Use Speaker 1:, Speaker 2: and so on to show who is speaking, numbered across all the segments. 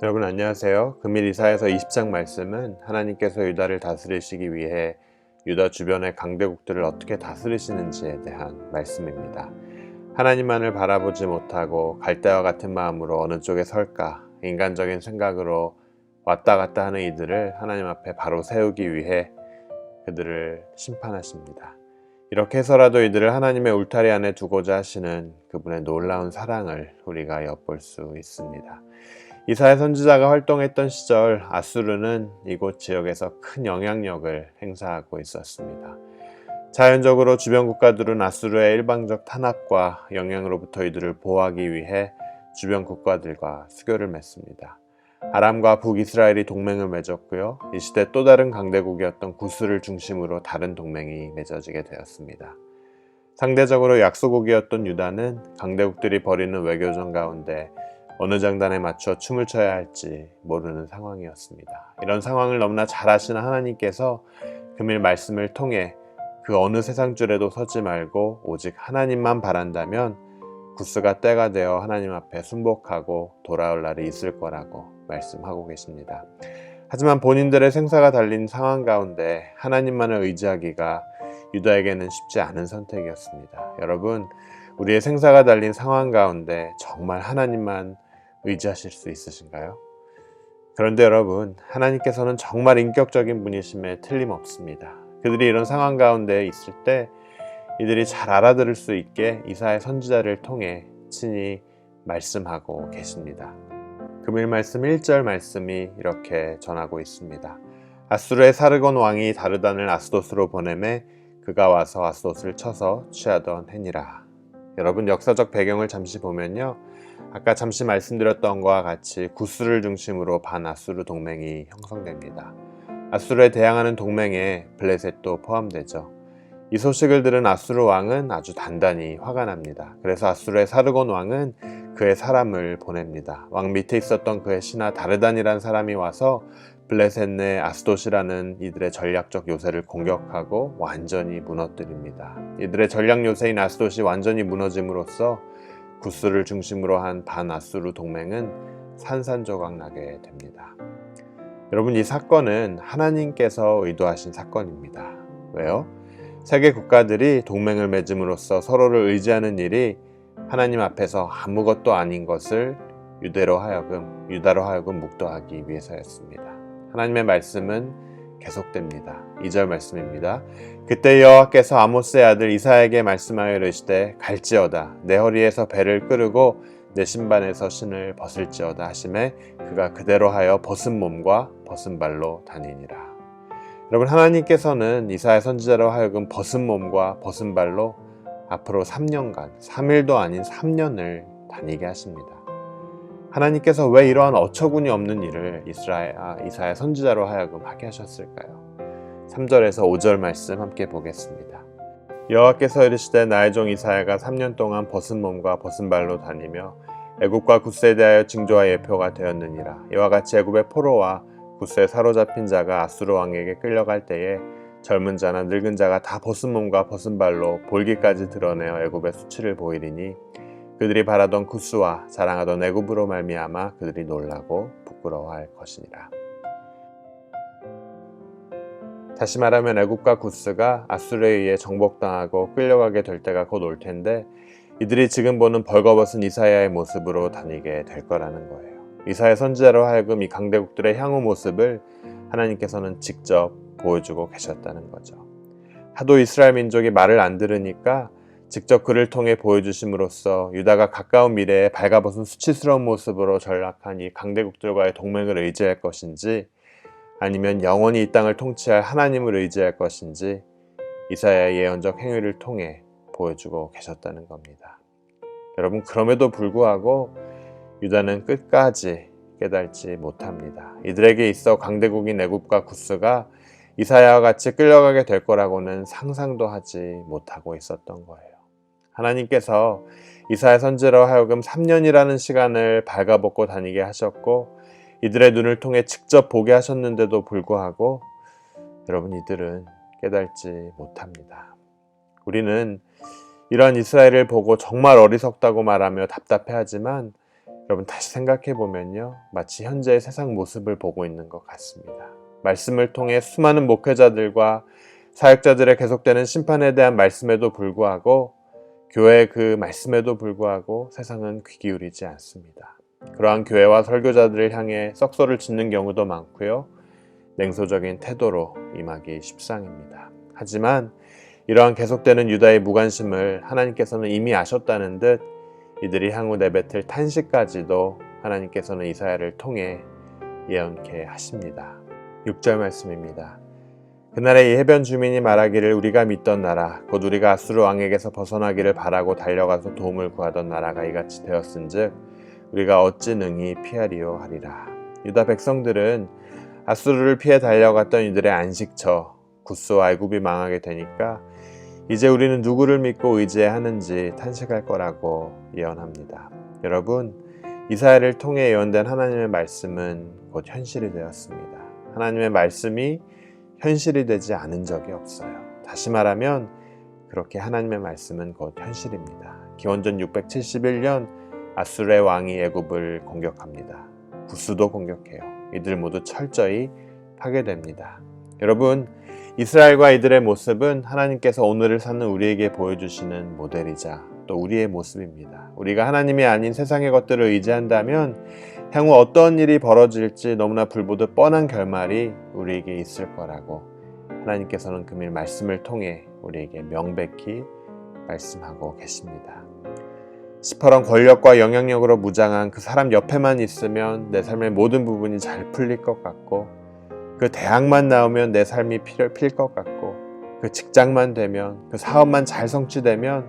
Speaker 1: 여러분 안녕하세요. 금일 이사야서 20장 말씀은 하나님께서 유다를 다스리시기 위해 유다 주변의 강대국들을 어떻게 다스리시는지에 대한 말씀입니다. 하나님만을 바라보지 못하고 갈대와 같은 마음으로 어느 쪽에 설까 인간적인 생각으로 왔다 갔다 하는 이들을 하나님 앞에 바로 세우기 위해 그들을 심판하십니다. 이렇게 해서라도 이들을 하나님의 울타리 안에 두고자 하시는 그분의 놀라운 사랑을 우리가 엿볼 수 있습니다. 이사야 선지자가 활동했던 시절 아수르는 이곳 지역에서 큰 영향력을 행사하고 있었습니다. 자연적으로 주변 국가들은 아수르의 일방적 탄압과 영향으로부터 이들을 보호하기 위해 주변 국가들과 수교를 맺습니다. 아람과 북이스라엘이 동맹을 맺었고요. 이 시대 또 다른 강대국이었던 구스를 중심으로 다른 동맹이 맺어지게 되었습니다. 상대적으로 약소국이었던 유다는 강대국들이 벌이는 외교전 가운데 어느 장단에 맞춰 춤을 춰야 할지 모르는 상황이었습니다. 이런 상황을 너무나 잘 아시는 하나님께서 금일 말씀을 통해 그 어느 세상줄에도 서지 말고 오직 하나님만 바란다면 구스가 때가 되어 하나님 앞에 순복하고 돌아올 날이 있을 거라고 말씀하고 계십니다. 하지만 본인들의 생사가 달린 상황 가운데 하나님만을 의지하기가 유다에게는 쉽지 않은 선택이었습니다. 여러분, 우리의 생사가 달린 상황 가운데 정말 하나님만 의지하실 수 있으신가요? 그런데 여러분, 하나님께서는 정말 인격적인 분이심에 틀림없습니다. 그들이 이런 상황 가운데 있을 때 이들이 잘 알아들을 수 있게 이사야 선지자를 통해 친히 말씀하고 계십니다. 금일 말씀 1절 말씀이 이렇게 전하고 있습니다. 아수르의 사르곤 왕이 다르단을 아스돗으로 보내매 그가 와서 아스돗을 쳐서 취하던 해니라. 여러분, 역사적 배경을 잠시 보면요, 아까 잠시 말씀드렸던 것과 같이 구스를 중심으로 반아수르 동맹이 형성됩니다. 아수르에 대항하는 동맹에 블레셋도 포함되죠. 이 소식을 들은 아수르 왕은 아주 단단히 화가 납니다. 그래서 아수르의 사르곤 왕은 그의 사람을 보냅니다. 왕 밑에 있었던 그의 신하 다르단이라는 사람이 와서 블레셋 내 아스돗이라는 이들의 전략적 요새를 공격하고 완전히 무너뜨립니다. 이들의 전략 요새인 아스돗이 완전히 무너짐으로써 구스를 중심으로 한 반아수르 동맹은 산산조각 나게 됩니다. 여러분, 이 사건은 하나님께서 의도하신 사건입니다. 왜요? 세계 국가들이 동맹을 맺음으로써 서로를 의지하는 일이 하나님 앞에서 아무것도 아닌 것을 유다로 하여금 묵도하기 위해서였습니다. 하나님의 말씀은 계속됩니다. 2절 말씀입니다. 그때 여호와께서 아모스의 아들 이사야에게 말씀하여 이르시되 갈지어다 내 허리에서 배를 끄르고 내 신반에서 신을 벗을지어다 하시매 그가 그대로 하여 벗은 몸과 벗은 발로 다니니라. 여러분, 하나님께서는 이사야 선지자로 하여금 벗은 몸과 벗은 발로 앞으로 3년간 3일도 아닌 3년을 다니게 하십니다. 하나님께서 왜 이러한 어처구니 없는 일을 이사야 선지자로 하여금 하게 하셨을까요? 3절에서 5절 말씀 함께 보겠습니다. 여호와께서 이르시되 나의 종 이사야가 3년 동안 벗은 몸과 벗은 발로 다니며 애굽과 구스에 대하여 징조와 예표가 되었느니라. 이와 같이 애굽의 포로와 구스에 사로잡힌 자가 아수르 왕에게 끌려갈 때에 젊은 자나 늙은 자가 다 벗은 몸과 벗은 발로 볼기까지 드러내어 애굽의 수치를 보이리니 그들이 바라던 구스와 자랑하던 애굽으로 말미암아 그들이 놀라고 부끄러워할 것이니라. 다시 말하면 애굽과 구스가 아수르에 의해 정복당하고 끌려가게 될 때가 곧 올 텐데 이들이 지금 보는 벌거벗은 이사야의 모습으로 다니게 될 거라는 거예요. 이사야 선지자로 하여금 이 강대국들의 향후 모습을 하나님께서는 직접 보여주고 계셨다는 거죠. 하도 이스라엘 민족이 말을 안 들으니까 직접 그를 통해 보여주심으로써 유다가 가까운 미래에 발가벗은 수치스러운 모습으로 전락한 이 강대국들과의 동맹을 의지할 것인지 아니면 영원히 이 땅을 통치할 하나님을 의지할 것인지 이사야의 예언적 행위를 통해 보여주고 계셨다는 겁니다. 여러분, 그럼에도 불구하고 유다는 끝까지 깨닫지 못합니다. 이들에게 있어 강대국인 애굽과 구스가 이사야와 같이 끌려가게 될 거라고는 상상도 하지 못하고 있었던 거예요. 하나님께서 이사야 선지자로 하여금 3년이라는 시간을 발가벗고 다니게 하셨고 이들의 눈을 통해 직접 보게 하셨는데도 불구하고 여러분, 이들은 깨닫지 못합니다. 우리는 이러한 이스라엘을 보고 정말 어리석다고 말하며 답답해하지만 여러분 다시 생각해 보면요, 마치 현재의 세상 모습을 보고 있는 것 같습니다. 말씀을 통해 수많은 목회자들과 사역자들의 계속되는 심판에 대한 말씀에도 불구하고, 교회의 그 말씀에도 불구하고 세상은 귀 기울이지 않습니다. 그러한 교회와 설교자들을 향해 썩소를 짓는 경우도 많고요, 냉소적인 태도로 임하기 십상입니다. 하지만 이러한 계속되는 유다의 무관심을 하나님께서는 이미 아셨다는 듯 이들이 향후 내뱉을 탄식까지도 하나님께서는 이사야를 통해 예언케 하십니다. 6절 말씀입니다. 그날에 이 해변 주민이 말하기를 우리가 믿던 나라 곧 우리가 아수르 왕에게서 벗어나기를 바라고 달려가서 도움을 구하던 나라가 이같이 되었은즉 우리가 어찌 능히 피하리요 하리라. 유다 백성들은 아수르를 피해 달려갔던 이들의 안식처 구스와 애굽이 망하게 되니까 이제 우리는 누구를 믿고 의지해야 하는지 탄식할 거라고 예언합니다. 여러분, 이사야를 통해 예언된 하나님의 말씀은 곧 현실이 되었습니다. 하나님의 말씀이 현실이 되지 않은 적이 없어요. 다시 말하면 그렇게 하나님의 말씀은 곧 현실입니다. 기원전 671년 아수르의 왕이 애굽을 공격합니다. 구스도 공격해요. 이들 모두 철저히 파괴됩니다. 여러분, 이스라엘과 이들의 모습은 하나님께서 오늘을 사는 우리에게 보여주시는 모델이자 또 우리의 모습입니다. 우리가 하나님이 아닌 세상의 것들을 의지한다면 향후 어떤 일이 벌어질지 너무나 불보듯 뻔한 결말이 우리에게 있을 거라고 하나님께서는 금일 말씀을 통해 우리에게 명백히 말씀하고 계십니다. 시퍼런 권력과 영향력으로 무장한 그 사람 옆에만 있으면 내 삶의 모든 부분이 잘 풀릴 것 같고, 그 대학만 나오면 내 삶이 필 것 같고, 그 직장만 되면, 그 사업만 잘 성취되면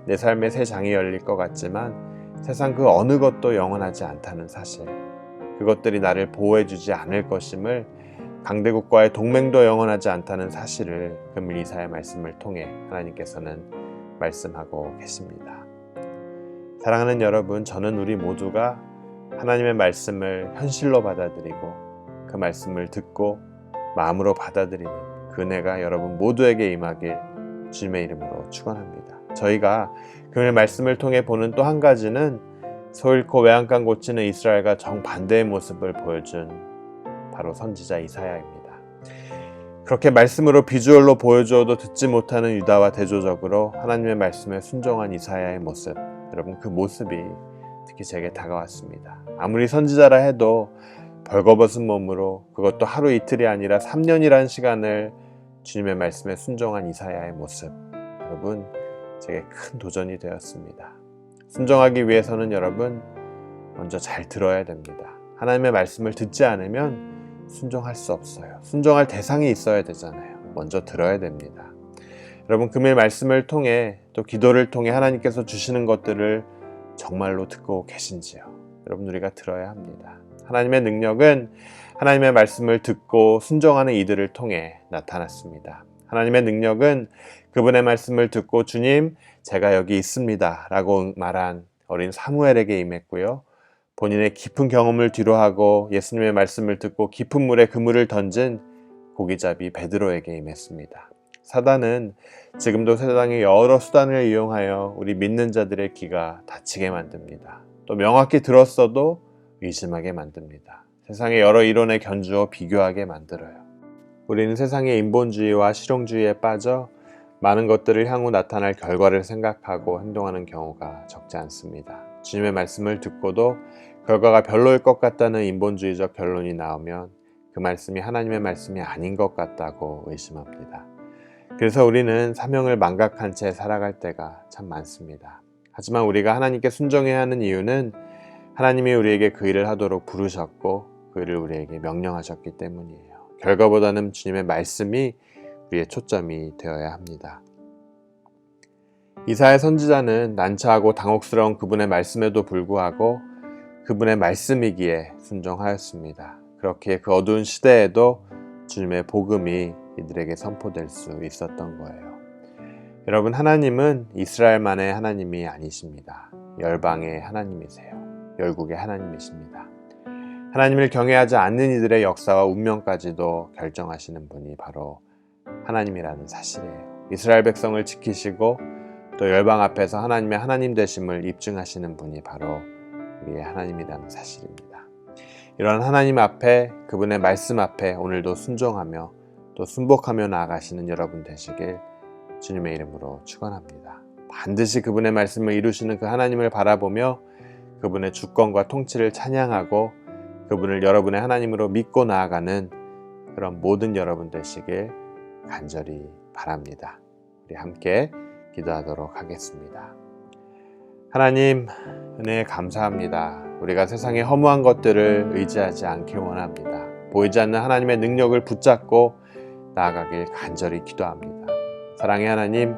Speaker 1: 내 삶의 새 장이 열릴 것 같지만 세상 그 어느 것도 영원하지 않다는 사실, 그것들이 나를 보호해주지 않을 것임을, 강대국과의 동맹도 영원하지 않다는 사실을 금일 이사야의 말씀을 통해 하나님께서는 말씀하고 계십니다. 사랑하는 여러분, 저는 우리 모두가 하나님의 말씀을 현실로 받아들이고 그 말씀을 듣고 마음으로 받아들이는 그 은혜가 여러분 모두에게 임하길 주님의 이름으로 축원합니다. 저희가 금일 말씀을 통해 보는 또 한 가지는 소 잃고 외양간 고치는 이스라엘과 정반대의 모습을 보여준 바로 선지자 이사야입니다. 그렇게 말씀으로 비주얼로 보여주어도 듣지 못하는 유다와 대조적으로 하나님의 말씀에 순종한 이사야의 모습, 여러분 그 모습이 특히 제게 다가왔습니다. 아무리 선지자라 해도 벌거벗은 몸으로, 그것도 하루 이틀이 아니라 3년이라는 시간을 주님의 말씀에 순종한 이사야의 모습, 여러분 제게 큰 도전이 되었습니다. 순종하기 위해서는 여러분 먼저 잘 들어야 됩니다. 하나님의 말씀을 듣지 않으면 순종할 수 없어요. 순종할 대상이 있어야 되잖아요. 먼저 들어야 됩니다. 여러분 금일 말씀을 통해 또 기도를 통해 하나님께서 주시는 것들을 정말로 듣고 계신지요? 여러분 우리가 들어야 합니다. 하나님의 능력은 하나님의 말씀을 듣고 순종하는 이들을 통해 나타났습니다. 하나님의 능력은 그분의 말씀을 듣고 주님 제가 여기 있습니다 라고 말한 어린 사무엘에게 임했고요, 본인의 깊은 경험을 뒤로하고 예수님의 말씀을 듣고 깊은 물에 그물을 던진 고기잡이 베드로에게 임했습니다. 사단은 지금도 세상의 여러 수단을 이용하여 우리 믿는 자들의 귀가 닫히게 만듭니다. 또 명확히 들었어도 의심하게 만듭니다. 세상의 여러 이론에 견주어 비교하게 만들어요. 우리는 세상의 인본주의와 실용주의에 빠져 많은 것들을 향후 나타날 결과를 생각하고 행동하는 경우가 적지 않습니다. 주님의 말씀을 듣고도 결과가 별로일 것 같다는 인본주의적 결론이 나오면 그 말씀이 하나님의 말씀이 아닌 것 같다고 의심합니다. 그래서 우리는 사명을 망각한 채 살아갈 때가 참 많습니다. 하지만 우리가 하나님께 순종해야 하는 이유는 하나님이 우리에게 그 일을 하도록 부르셨고 그 일을 우리에게 명령하셨기 때문이에요. 결과보다는 주님의 말씀이 우리의 초점이 되어야 합니다. 이사야 선지자는 난처하고 당혹스러운 그분의 말씀에도 불구하고 그분의 말씀이기에 순종하였습니다. 그렇게 그 어두운 시대에도 주님의 복음이 이들에게 선포될 수 있었던 거예요. 여러분, 하나님은 이스라엘만의 하나님이 아니십니다. 열방의 하나님이세요. 열국의 하나님이십니다. 하나님을 경외하지 않는 이들의 역사와 운명까지도 결정하시는 분이 바로 하나님이라는 사실이에요. 이스라엘 백성을 지키시고 또 열방 앞에서 하나님의 하나님 되심을 입증하시는 분이 바로 우리의 하나님이라는 사실입니다. 이런 하나님 앞에, 그분의 말씀 앞에 오늘도 순종하며 또 순복하며 나아가시는 여러분 되시길 주님의 이름으로 축원합니다. 반드시 그분의 말씀을 이루시는 그 하나님을 바라보며 그분의 주권과 통치를 찬양하고 그분을 여러분의 하나님으로 믿고 나아가는 그런 모든 여러분 되시길 간절히 바랍니다. 우리 함께 기도하도록 하겠습니다. 하나님, 은혜에 감사합니다. 우리가 세상의 허무한 것들을 의지하지 않길 원합니다. 보이지 않는 하나님의 능력을 붙잡고 나아가길 간절히 기도합니다. 사랑의 하나님,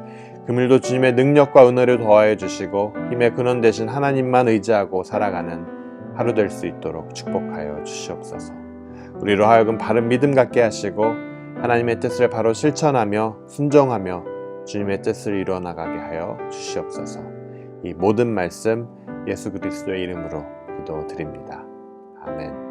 Speaker 1: 금일도 주님의 능력과 은혜를 더하여 주시고 힘의 근원 되신 하나님만 의지하고 살아가는 하루 될 수 있도록 축복하여 주시옵소서. 우리로 하여금 바른 믿음 갖게 하시고 하나님의 뜻을 바로 실천하며 순종하며 주님의 뜻을 이루어 나가게 하여 주시옵소서. 이 모든 말씀 예수 그리스도의 이름으로 기도드립니다. 아멘.